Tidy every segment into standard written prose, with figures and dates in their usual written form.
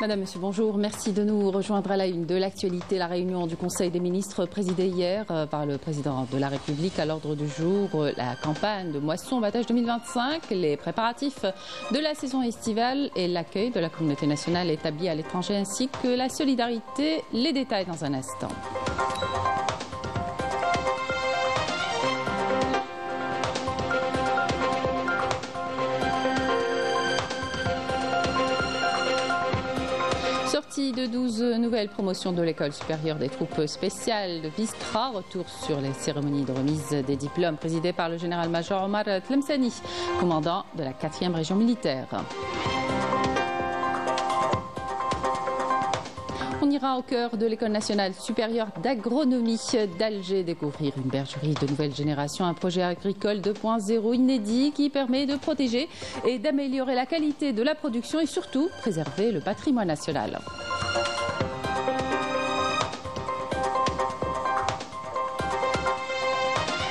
Madame, Monsieur, bonjour. Merci de nous rejoindre à la une de l'actualité. La réunion du Conseil des ministres présidée hier par le président de la République. À l'ordre du jour, la campagne de moisson-battage 2025, les préparatifs de la saison estivale et l'accueil de la communauté nationale établie à l'étranger ainsi que la solidarité. Les détails dans un instant. Sortie de 12 nouvelles promotions de l'école supérieure des troupes spéciales de Biskra. Retour sur les cérémonies de remise des diplômes présidées par le général-major Omar Tlemceni, commandant de la 4e région militaire. On ira au cœur de l'École nationale supérieure d'agronomie d'Alger découvrir une bergerie de nouvelle génération, un projet agricole 2.0 inédit qui permet de protéger et d'améliorer la qualité de la production et surtout préserver le patrimoine national.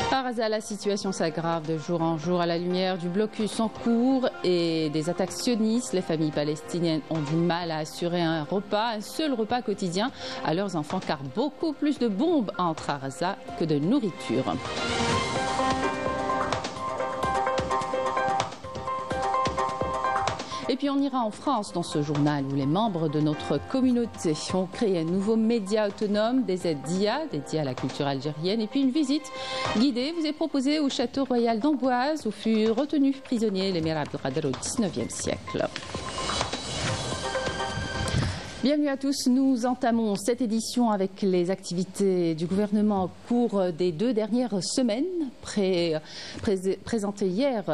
Par hasard, la situation s'aggrave de jour en jour à la lumière du blocus en cours et des attaques sionistes. Les familles palestiniennes ont du mal à assurer un seul repas quotidien à leurs enfants car beaucoup plus de bombes entrent à Gaza que de nourriture. Et puis on ira en France dans ce journal où les membres de notre communauté ont créé un nouveau média autonome, des aides d'IA dédiées à la culture algérienne. Et puis une visite guidée vous est proposée au château royal d'Amboise où fut retenu prisonnier l'émir Abdelkader au XIXe siècle. Bienvenue à tous, nous entamons cette édition avec les activités du gouvernement au cours des 2 dernières semaines, présentées hier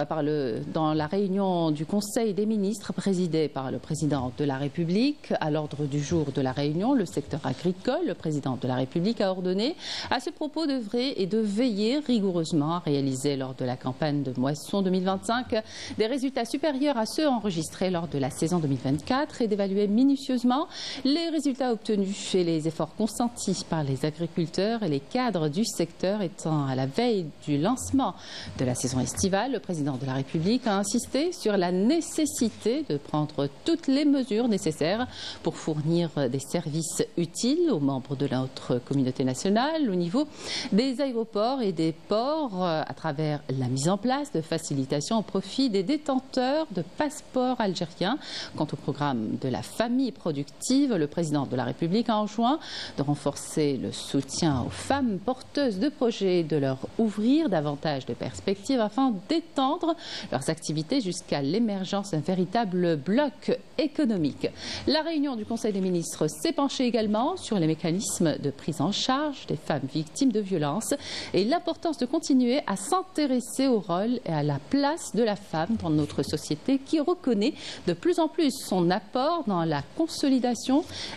dans la réunion du Conseil des ministres présidée par le président de la République. À l'ordre du jour de la réunion, le secteur agricole, le président de la République a ordonné à ce propos d'œuvrer et de veiller rigoureusement à réaliser lors de la campagne de moisson 2025 des résultats supérieurs à ceux enregistrés lors de la saison 2024 et d'évaluer minutieusement les résultats obtenus et les efforts consentis par les agriculteurs et les cadres du secteur. Étant à la veille du lancement de la saison estivale, le président de la République a insisté sur la nécessité de prendre toutes les mesures nécessaires pour fournir des services utiles aux membres de notre communauté nationale au niveau des aéroports et des ports à travers la mise en place de facilitations au profit des détenteurs de passeports algériens. Quant au programme de la famille productive, le président de la République a enjoint de renforcer le soutien aux femmes porteuses de projets et de leur ouvrir davantage de perspectives afin d'étendre leurs activités jusqu'à l'émergence d'un véritable bloc économique. La réunion du Conseil des ministres s'est penchée également sur les mécanismes de prise en charge des femmes victimes de violences et l'importance de continuer à s'intéresser au rôle et à la place de la femme dans notre société qui reconnaît de plus en plus son apport dans la consolidation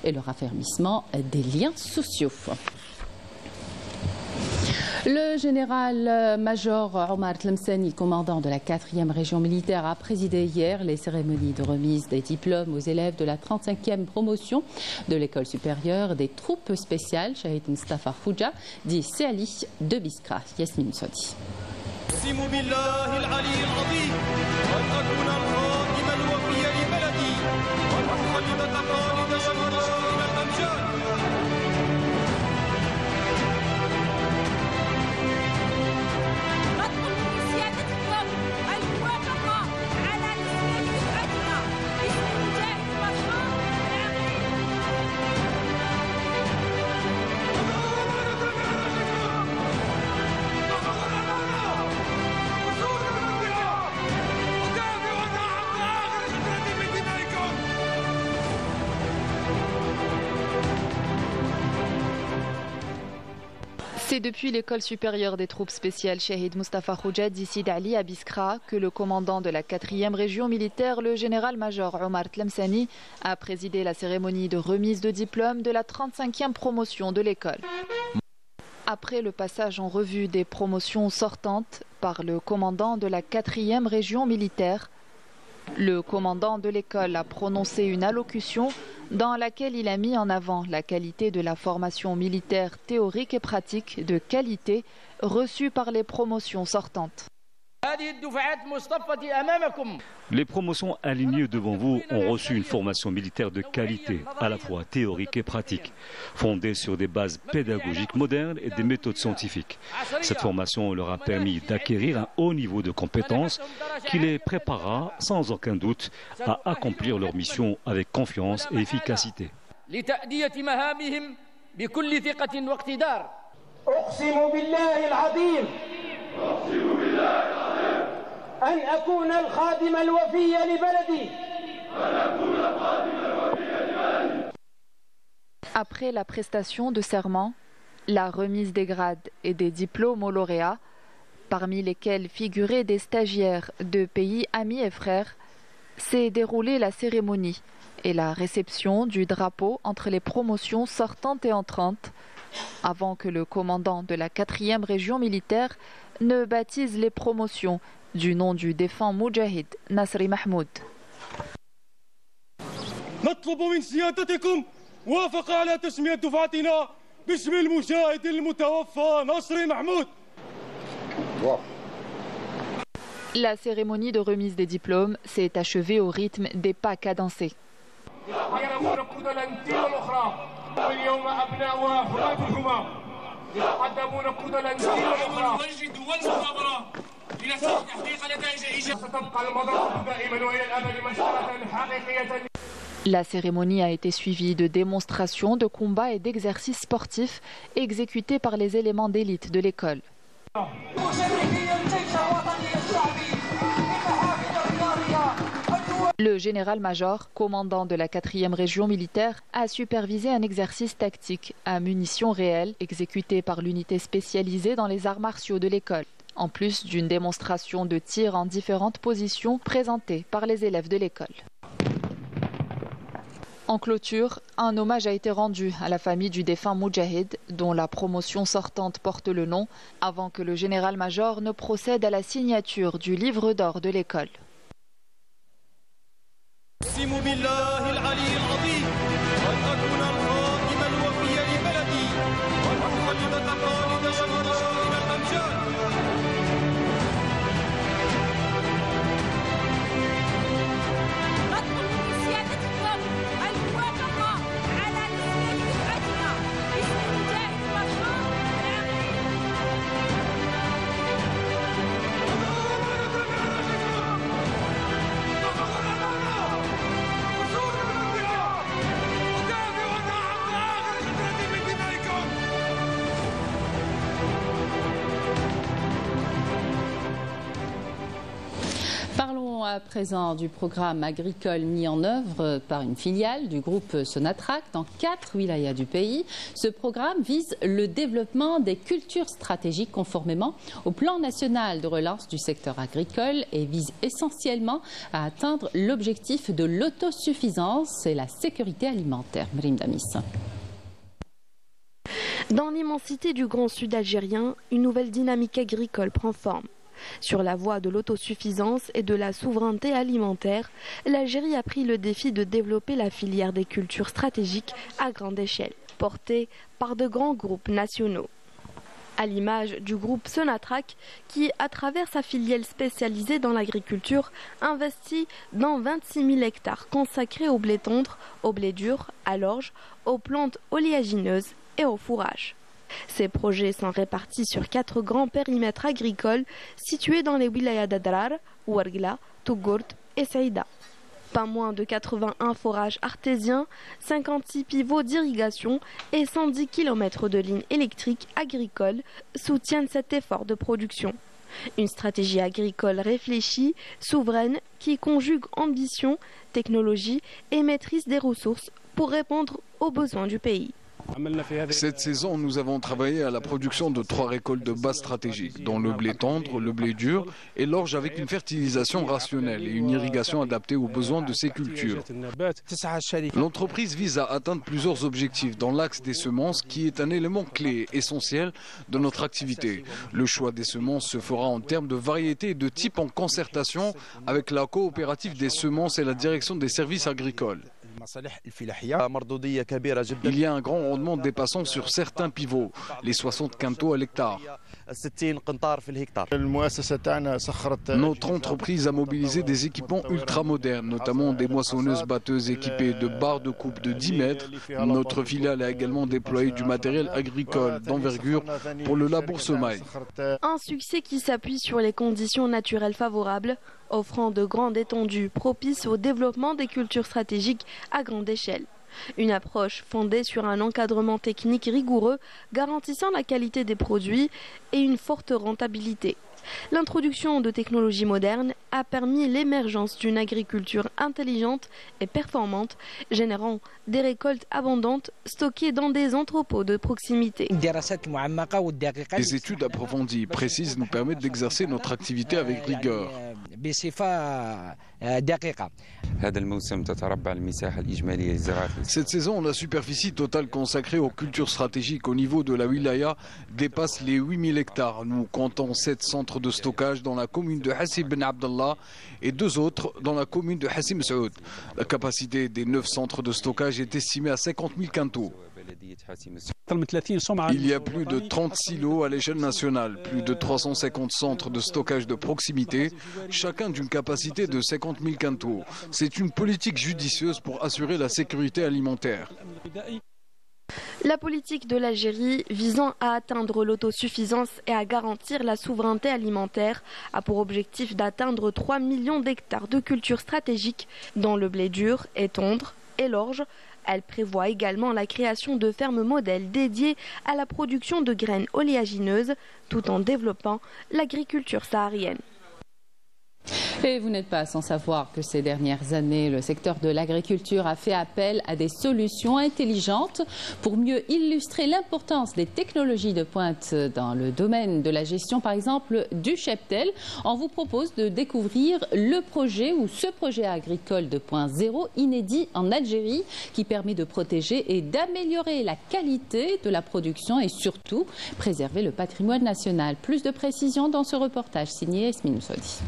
et le raffermissement des liens sociaux. Le général-major Omar Tlemceni, commandant de la 4e région militaire, a présidé hier les cérémonies de remise des diplômes aux élèves de la 35e promotion de l'école supérieure des troupes spéciales Shahid Mustafa Khouja, dit CALI de Biskra. Yasmine Sodi. C'est depuis l'école supérieure des troupes spéciales Shahid Mustafa Khouja d'Issid Ali à Biskra que le commandant de la 4e région militaire, le général-major Omar Tlemceni, a présidé la cérémonie de remise de diplôme de la 35e promotion de l'école. Après le passage en revue des promotions sortantes par le commandant de la 4e région militaire, le commandant de l'école a prononcé une allocution dans laquelle il a mis en avant la qualité de la formation militaire théorique et pratique de qualité reçue par les promotions sortantes. Les promotions alignées devant vous ont reçu une formation militaire de qualité, à la fois théorique et pratique, fondée sur des bases pédagogiques modernes et des méthodes scientifiques. Cette formation leur a permis d'acquérir un haut niveau de compétences qui les préparera sans aucun doute à accomplir leur mission avec confiance et efficacité. Après la prestation de serment, la remise des grades et des diplômes aux lauréats, parmi lesquels figuraient des stagiaires de pays amis et frères, s'est déroulée la cérémonie et la réception du drapeau entre les promotions sortantes et entrantes, avant que le commandant de la 4e région militaire ne baptise les promotions du nom du défunt Moudjahid Nasri Mahmoud. نطلب من سيادتكم وافق على تسمية دفعتنا باسم المجاهد المتوفى نصري محمود. La cérémonie de remise des diplômes s'est achevée au rythme des pas cadencés. La cérémonie a été suivie de démonstrations, de combats et d'exercices sportifs exécutés par les éléments d'élite de l'école. Le général-major, commandant de la 4e région militaire, a supervisé un exercice tactique à munitions réelles exécuté par l'unité spécialisée dans les arts martiaux de l'école, en plus d'une démonstration de tir en différentes positions présentée par les élèves de l'école. En clôture, un hommage a été rendu à la famille du défunt Moudjahid, dont la promotion sortante porte le nom, avant que le général-major ne procède à la signature du livre d'or de l'école. Parlons à présent du programme agricole mis en œuvre par une filiale du groupe Sonatrach dans 4 wilayas du pays. Ce programme vise le développement des cultures stratégiques conformément au plan national de relance du secteur agricole et vise essentiellement à atteindre l'objectif de l'autosuffisance et la sécurité alimentaire. Mrim Damis. Dans l'immensité du Grand Sud algérien, une nouvelle dynamique agricole prend forme. Sur la voie de l'autosuffisance et de la souveraineté alimentaire, l'Algérie a pris le défi de développer la filière des cultures stratégiques à grande échelle, portée par de grands groupes nationaux. À l'image du groupe Sonatrach qui, à travers sa filiale spécialisée dans l'agriculture, investit dans 26 000 hectares consacrés au blé tendre, au blé dur, à l'orge, aux plantes oléagineuses et au fourrage. Ces projets sont répartis sur 4 grands périmètres agricoles situés dans les wilayas d'Adrar, Ouargla, Tougourt et Saïda. Pas moins de 81 forages artésiens, 56 pivots d'irrigation et 110 km de lignes électriques agricoles soutiennent cet effort de production. Une stratégie agricole réfléchie, souveraine, qui conjugue ambition, technologie et maîtrise des ressources pour répondre aux besoins du pays. Cette saison, nous avons travaillé à la production de 3 récoltes de base stratégiques, dont le blé tendre, le blé dur et l'orge avec une fertilisation rationnelle et une irrigation adaptée aux besoins de ces cultures. L'entreprise vise à atteindre plusieurs objectifs dans l'axe des semences qui est un élément clé et essentiel de notre activité. Le choix des semences se fera en termes de variété et de type en concertation avec la coopérative des semences et la direction des services agricoles. Il y a un grand rendement dépassant sur certains pivots, les 60 quintaux à l'hectare. Notre entreprise a mobilisé des équipements ultramodernes, notamment des moissonneuses-batteuses équipées de barres de coupe de 10 mètres. Notre filiale a également déployé du matériel agricole d'envergure pour le labour semail. Un succès qui s'appuie sur les conditions naturelles favorables, offrant de grandes étendues propices au développement des cultures stratégiques à grande échelle. Une approche fondée sur un encadrement technique rigoureux garantissant la qualité des produits et une forte rentabilité. L'introduction de technologies modernes a permis l'émergence d'une agriculture intelligente et performante, générant des récoltes abondantes stockées dans des entrepôts de proximité. Les études approfondies et précises nous permettent d'exercer notre activité avec rigueur. Cette saison, la superficie totale consacrée aux cultures stratégiques au niveau de la wilaya dépasse les 8000 hectares. Nous comptons 7 centres de stockage dans la commune de Hassib Ben Abdallah et 2 autres dans la commune de Hassim Saoud. La capacité des 9 centres de stockage est estimée à 50 000 quintaux. Il y a plus de 30 silos à l'échelle nationale, plus de 350 centres de stockage de proximité, chacun d'une capacité de 50 000 quintaux. C'est une politique judicieuse pour assurer la sécurité alimentaire. La politique de l'Algérie visant à atteindre l'autosuffisance et à garantir la souveraineté alimentaire a pour objectif d'atteindre 3 millions d'hectares de cultures stratégiques dont le blé dur et tendre et l'orge. Elle prévoit également la création de fermes modèles dédiées à la production de graines oléagineuses tout en développant l'agriculture saharienne. Et vous n'êtes pas sans savoir que ces dernières années, le secteur de l'agriculture a fait appel à des solutions intelligentes pour mieux illustrer l'importance des technologies de pointe dans le domaine de la gestion, par exemple, du cheptel. On vous propose de découvrir le projet ou ce projet agricole 2.0 inédit en Algérie qui permet de protéger et d'améliorer la qualité de la production et surtout préserver le patrimoine national. Plus de précisions dans ce reportage signé Esmine Soudi.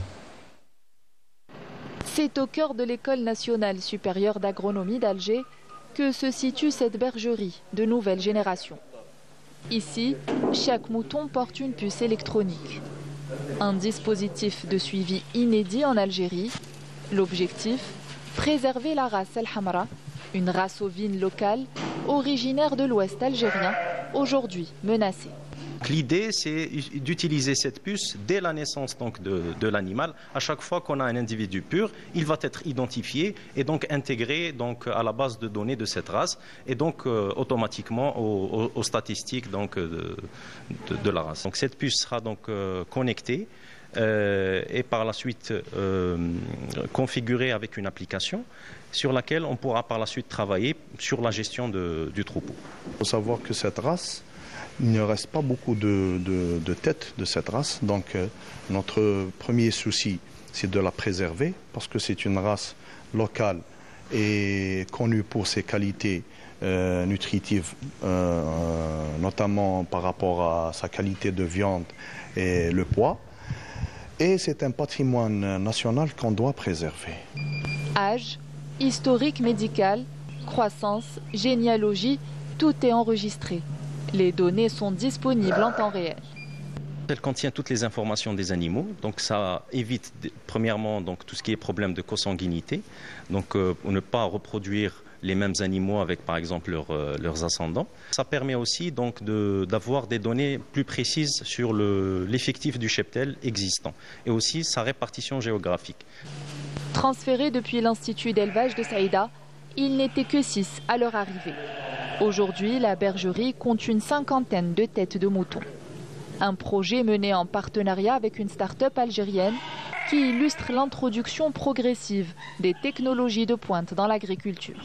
C'est au cœur de l'École nationale supérieure d'agronomie d'Alger que se situe cette bergerie de nouvelle génération. Ici, chaque mouton porte une puce électronique. Un dispositif de suivi inédit en Algérie. L'objectif, préserver la race El Hamra, une race ovine locale originaire de l'ouest algérien, aujourd'hui menacée. L'idée, c'est d'utiliser cette puce dès la naissance donc, de l'animal. À chaque fois qu'on a un individu pur, il va être identifié et donc intégré donc, à la base de données de cette race et donc automatiquement aux statistiques donc, de la race. Donc, cette puce sera donc connectée et par la suite configurée avec une application sur laquelle on pourra par la suite travailler sur la gestion du troupeau. Il faut savoir que cette race, il ne reste pas beaucoup de têtes de cette race, donc notre premier souci, c'est de la préserver, parce que c'est une race locale et connue pour ses qualités nutritives, notamment par rapport à sa qualité de viande et le poids. Et c'est un patrimoine national qu'on doit préserver. Âge, historique médical, croissance, généalogie, tout est enregistré. Les données sont disponibles en temps réel. Elle contient toutes les informations des animaux, donc ça évite premièrement donc, tout ce qui est problème de consanguinité, donc pour ne pas reproduire les mêmes animaux avec par exemple leurs ascendants. Ça permet aussi donc d'avoir des données plus précises sur l'effectif du cheptel existant et aussi sa répartition géographique. Transféré depuis l'Institut d'élevage de Saïda, il n'était que 6 à leur arrivée. Aujourd'hui, la bergerie compte une 50aine de têtes de moutons. Un projet mené en partenariat avec une start-up algérienne qui illustre l'introduction progressive des technologies de pointe dans l'agriculture.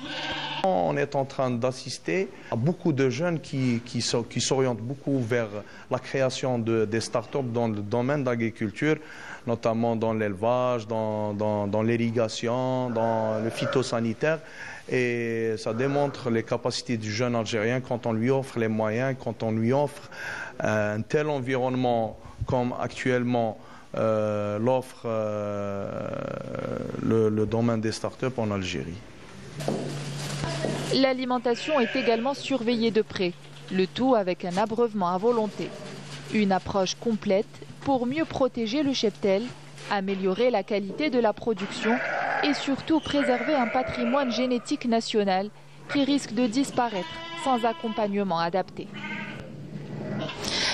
On est en train d'assister à beaucoup de jeunes qui s'orientent beaucoup vers la création des start-up dans le domaine de l'agriculture, notamment dans l'élevage, dans l'irrigation, dans le phytosanitaire. Et ça démontre les capacités du jeune Algérien quand on lui offre les moyens, quand on lui offre un tel environnement comme actuellement l'offre le domaine des start-up en Algérie. L'alimentation est également surveillée de près, le tout avec un abreuvement à volonté. Une approche complète pour mieux protéger le cheptel, améliorer la qualité de la production et surtout préserver un patrimoine génétique national qui risque de disparaître sans accompagnement adapté.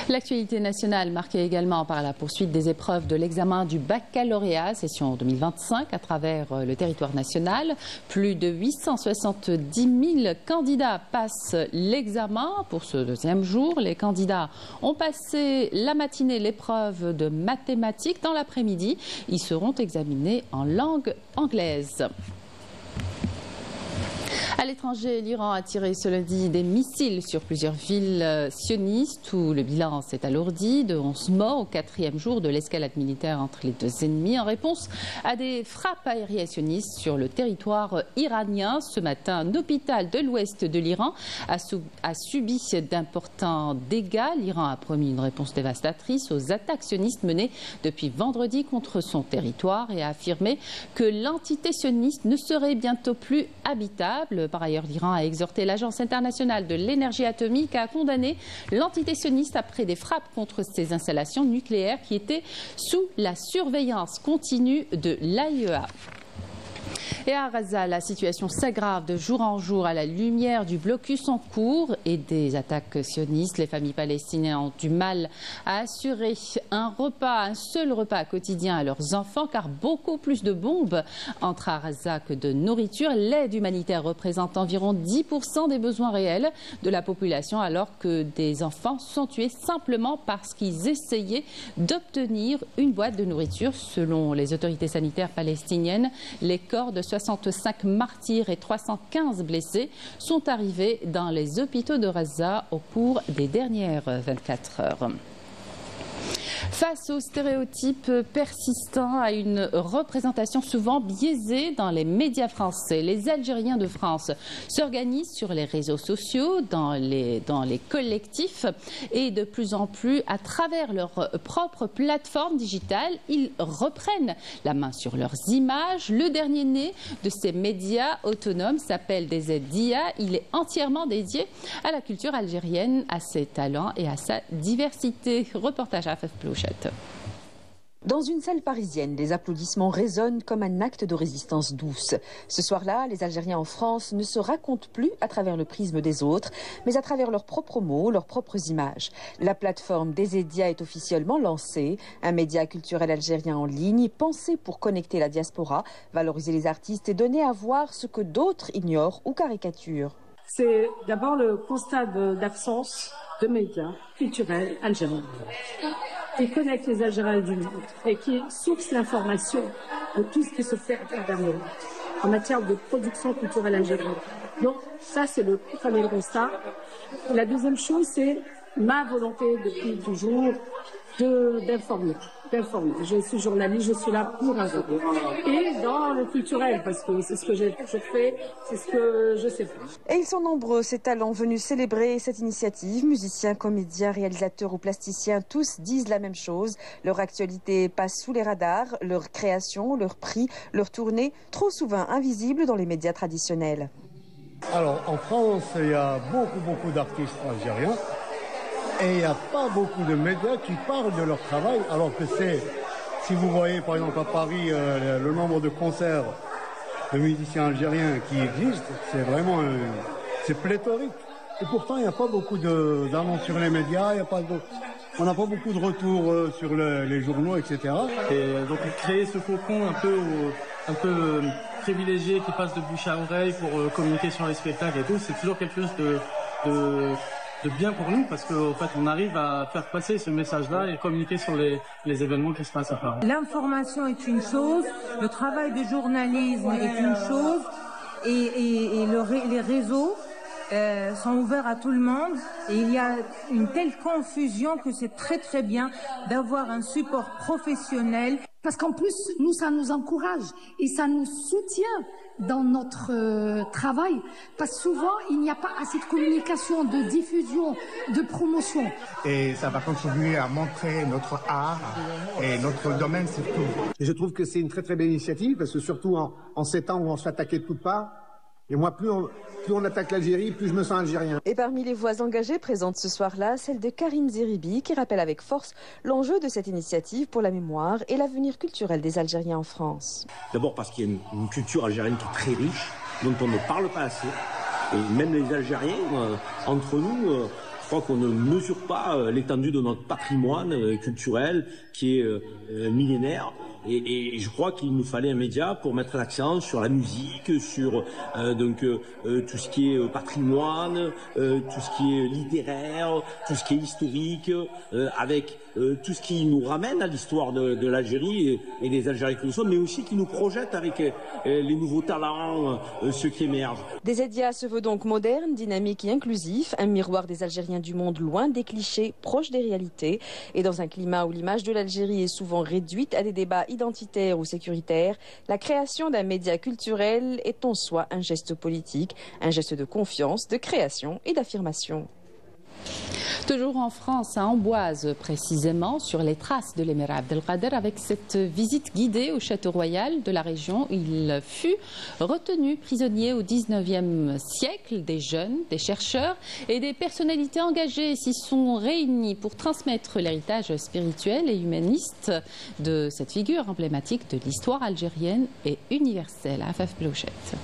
L'actualité nationale marquée également par la poursuite des épreuves de l'examen du baccalauréat session 2025 à travers le territoire national. Plus de 870 000 candidats passent l'examen pour ce deuxième jour. Les candidats ont passé la matinée l'épreuve de mathématiques. Dans l'après-midi, ils seront examinés en langue anglaise. À l'étranger, l'Iran a tiré ce lundi des missiles sur plusieurs villes sionistes où le bilan s'est alourdi de 11 morts au 4e jour de l'escalade militaire entre les deux ennemis en réponse à des frappes aériennes sionistes sur le territoire iranien. Ce matin, un hôpital de l'ouest de l'Iran a subi d'importants dégâts. L'Iran a promis une réponse dévastatrice aux attaques sionistes menées depuis vendredi contre son territoire et a affirmé que l'entité sioniste ne serait bientôt plus habitable. Par ailleurs, l'Iran a exhorté l'Agence internationale de l'énergie atomique à condamner l'entité sioniste après des frappes contre ses installations nucléaires qui étaient sous la surveillance continue de l'AIEA. Et à Gaza, la situation s'aggrave de jour en jour à la lumière du blocus en cours et des attaques sionistes. Les familles palestiniennes ont du mal à assurer un seul repas quotidien à leurs enfants car beaucoup plus de bombes entrent à Gaza que de nourriture. L'aide humanitaire représente environ 10% des besoins réels de la population alors que des enfants sont tués simplement parce qu'ils essayaient d'obtenir une boîte de nourriture. Selon les autorités sanitaires palestiniennes, les corps de 65 martyrs et 315 blessés sont arrivés dans les hôpitaux de Gaza au cours des dernières 24 heures. Face aux stéréotypes persistants, à une représentation souvent biaisée dans les médias français, les Algériens de France s'organisent sur les réseaux sociaux, dans les collectifs et de plus en plus à travers leur propre plateforme digitale. Ils reprennent la main sur leurs images. Le dernier né de ces médias autonomes s'appelle DZ Dia. Il est entièrement dédié à la culture algérienne, à ses talents et à sa diversité. Reportage à FF Plouchette. Dans une salle parisienne, les applaudissements résonnent comme un acte de résistance douce. Ce soir-là, les Algériens en France ne se racontent plus à travers le prisme des autres, mais à travers leurs propres mots, leurs propres images. La plateforme Dezedia est officiellement lancée, un média culturel algérien en ligne, pensé pour connecter la diaspora, valoriser les artistes et donner à voir ce que d'autres ignorent ou caricaturent. C'est d'abord le constat d'absence de médias culturels algériens qui connectent les Algériens du monde et qui sourcent l'information de tout ce qui se fait à travers le monde en matière de production culturelle algérienne. Donc ça, c'est le premier constat. La deuxième chose, c'est ma volonté depuis toujours d'informer. Je suis journaliste, je suis là pour informer. Et dans le culturel, parce que c'est ce que j'ai toujours fait, c'est ce que je sais faire. Et ils sont nombreux, ces talents venus célébrer cette initiative. Musiciens, comédiens, réalisateurs ou plasticiens, tous disent la même chose. Leur actualité passe sous les radars, leur création, leur prix, leur tournée, trop souvent invisibles dans les médias traditionnels. Alors, en France, il y a beaucoup d'artistes algériens. Et il n'y a pas beaucoup de médias qui parlent de leur travail, alors que si vous voyez par exemple à Paris le nombre de concerts de musiciens algériens qui existent, c'est vraiment c'est pléthorique. Et pourtant, il n'y a pas beaucoup d'annonces sur les médias, on n'a pas beaucoup de retours sur les journaux, etc. Et donc créer ce cocon un peu privilégié qui passe de bouche à oreille pour communiquer sur les spectacles et tout, c'est toujours quelque chose de bien pour nous parce qu'en fait on arrive à faire passer ce message-là et communiquer sur les événements qui se passent à Paris. L'information est une chose, le travail de journalisme est une chose et les réseaux sont ouverts à tout le monde et il y a une telle confusion que c'est très bien d'avoir un support professionnel. Parce qu'en plus, nous, ça nous encourage et ça nous soutient dans notre travail. Parce que souvent, il n'y a pas assez de communication, de diffusion, de promotion. Et ça va contribuer à montrer notre art et notre domaine surtout. Et je trouve que c'est une très belle initiative parce que surtout en ces temps où on se fait attaquer de toutes parts, Et moi, plus on attaque l'Algérie, plus je me sens algérien. Et parmi les voix engagées présentes ce soir-là, celle de Karim Zeribi, qui rappelle avec force l'enjeu de cette initiative pour la mémoire et l'avenir culturel des Algériens en France. D'abord parce qu'il y a une culture algérienne qui est très riche, dont on ne parle pas assez. Et même les Algériens, entre nous, je crois qu'on ne mesure pas l'étendue de notre patrimoine culturel qui est millénaire. Et je crois qu'il nous fallait un média pour mettre l'accent sur la musique, sur tout ce qui est patrimoine, tout ce qui est littéraire, tout ce qui est historique, avec tout ce qui nous ramène à l'histoire de l'Algérie et des Algériens que nous sommes, mais aussi qui nous projette avec les nouveaux talents, ceux qui émergent. Des Edia se veut donc moderne, dynamique et inclusif, un miroir des Algériens du monde loin des clichés, proche des réalités, et dans un climat où l'image de l'Algérie est souvent réduite à des débats identitaire ou sécuritaire, la création d'un média culturel est en soi un geste politique, un geste de confiance, de création et d'affirmation. Toujours en France, à Amboise précisément, sur les traces de l'émir Abdelkader, avec cette visite guidée au château royal de la région. Il fut retenu prisonnier au 19e siècle. Des jeunes, des chercheurs et des personnalités engagées s'y sont réunis pour transmettre l'héritage spirituel et humaniste de cette figure emblématique de l'histoire algérienne et universelle. Afaf Blouchette.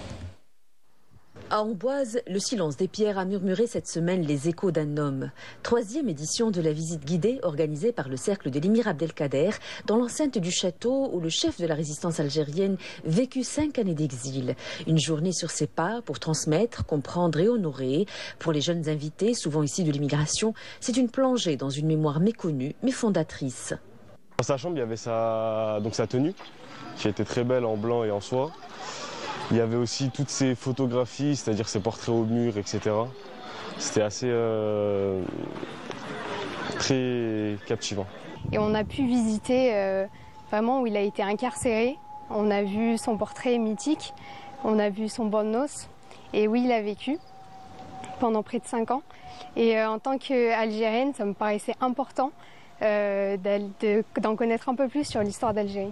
À Amboise, le silence des pierres a murmuré cette semaine les échos d'un homme. 3e édition de la visite guidée organisée par le cercle de l'émir Abdelkader dans l'enceinte du château où le chef de la résistance algérienne vécut 5 années d'exil. Une journée sur ses pas pour transmettre, comprendre et honorer. Pour les jeunes invités, souvent issus de l'immigration, c'est une plongée dans une mémoire méconnue mais fondatrice. Dans sa chambre, il y avait sa tenue qui était très belle en blanc et en soie. Il y avait aussi toutes ses photographies, c'est-à-dire ses portraits au mur, etc. C'était assez très captivant. Et on a pu visiter vraiment où il a été incarcéré. On a vu son portrait mythique, on a vu son bon noce et où il a vécu pendant près de 5 ans. Et en tant qu'Algérienne, ça me paraissait important d'en connaître un peu plus sur l'histoire d'Algérie.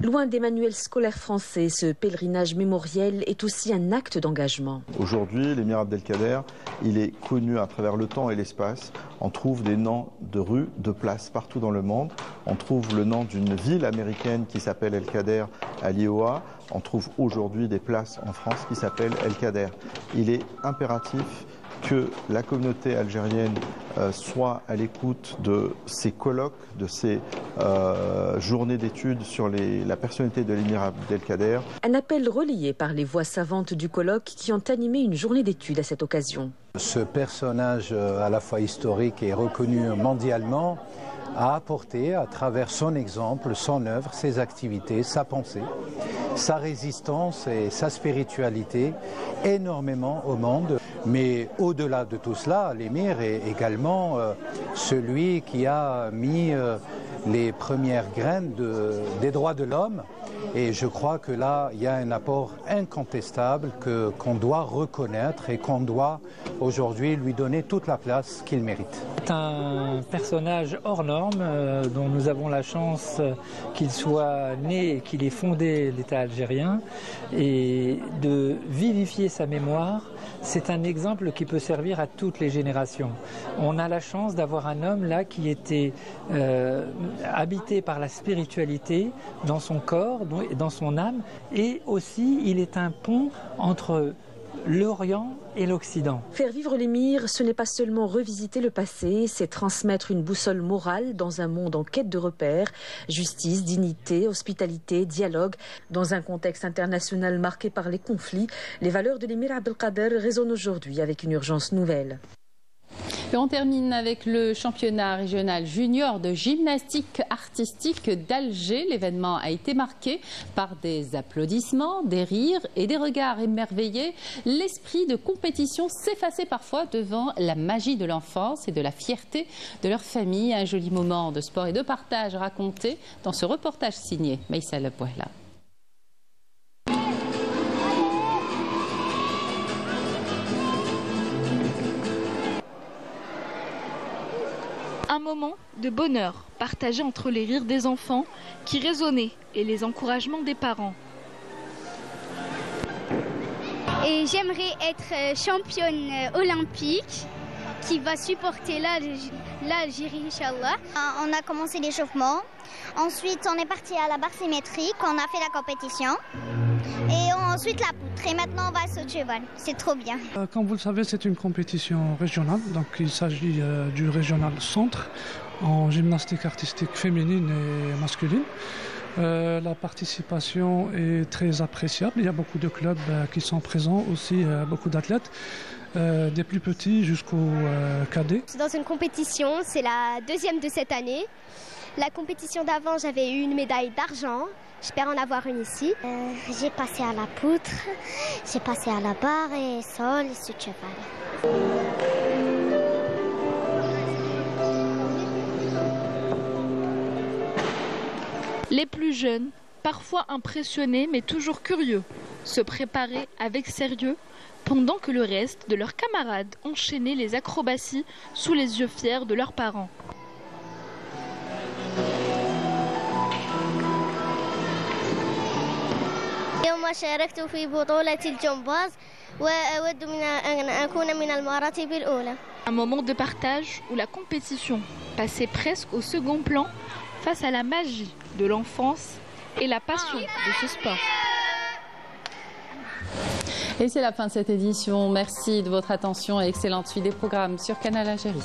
Loin des manuels scolaires français, ce pèlerinage mémoriel est aussi un acte d'engagement. Aujourd'hui, l'émir Abdelkader, il est connu à travers le temps et l'espace. On trouve des noms de rues, de places partout dans le monde. On trouve le nom d'une ville américaine qui s'appelle El Kader à Lioua. On trouve aujourd'hui des places en France qui s'appellent El Kader. Il est impératif que la communauté algérienne soit à l'écoute de ces colloques, de ces journées d'études sur la personnalité de l'émir Abdelkader. Un appel relayé par les voix savantes du colloque qui ont animé une journée d'études à cette occasion. Ce personnage à la fois historique et reconnu mondialement a apporté à travers son exemple, son œuvre, ses activités, sa pensée, sa résistance et sa spiritualité énormément au monde. Mais au-delà de tout cela, l'émir est également celui qui a mis les premières graines des droits de l'homme. Et je crois que là, il y a un apport incontestable qu'on doit reconnaître et qu'on doit aujourd'hui lui donner toute la place qu'il mérite. C'est un personnage hors norme dont nous avons la chance qu'il soit né et qu'il ait fondé l'État algérien. Et de vivifier sa mémoire, c'est un exemple qui peut servir à toutes les générations. On a la chance d'avoir un homme là qui était habité par la spiritualité dans son corps, dans son âme, et aussi il est un pont entre l'Orient et l'Occident. Faire vivre l'émir, ce n'est pas seulement revisiter le passé, c'est transmettre une boussole morale dans un monde en quête de repères, justice, dignité, hospitalité, dialogue. Dans un contexte international marqué par les conflits, les valeurs de l'émir Abdelkader résonnent aujourd'hui avec une urgence nouvelle. Et on termine avec le championnat régional junior de gymnastique artistique d'Alger. L'événement a été marqué par des applaudissements, des rires et des regards émerveillés. L'esprit de compétition s'effaçait parfois devant la magie de l'enfance et de la fierté de leur famille. Un joli moment de sport et de partage raconté dans ce reportage signé Maïssa Lebouhla. Un moment de bonheur partagé entre les rires des enfants qui résonnaient et les encouragements des parents. Et j'aimerais être championne olympique qui va supporter l'Algérie, Inch'Allah. On a commencé l'échauffement. Ensuite, on est parti à la barre symétrique. On a fait la compétition. Et ensuite la poutre. Et maintenant, on va sauter cheval. C'est trop bien. Comme vous le savez, c'est une compétition régionale. Donc, il s'agit du régional centre en gymnastique artistique féminine et masculine. La participation est très appréciable. Il y a beaucoup de clubs qui sont présents, aussi beaucoup d'athlètes. Des plus petits jusqu'aux cadets. Dans une compétition, c'est la deuxième de cette année. La compétition d'avant, j'avais eu une médaille d'argent. J'espère en avoir une ici. J'ai passé à la poutre, j'ai passé à la barre et sol et saut cheval. Les plus jeunes, parfois impressionnés mais toujours curieux, se préparaient avec sérieux pendant que le reste de leurs camarades enchaînaient les acrobaties sous les yeux fiers de leurs parents. اليوم شاركت في بطولة الجمباز وأود أن أكون من المراتب الأولى. Un moment de partage où la compétition passait presque au second plan face à la magie de l'enfance et la passion de ce sport. Et c'est la fin de cette édition. Merci de votre attention et excellente suite des programmes sur Canal Algérie.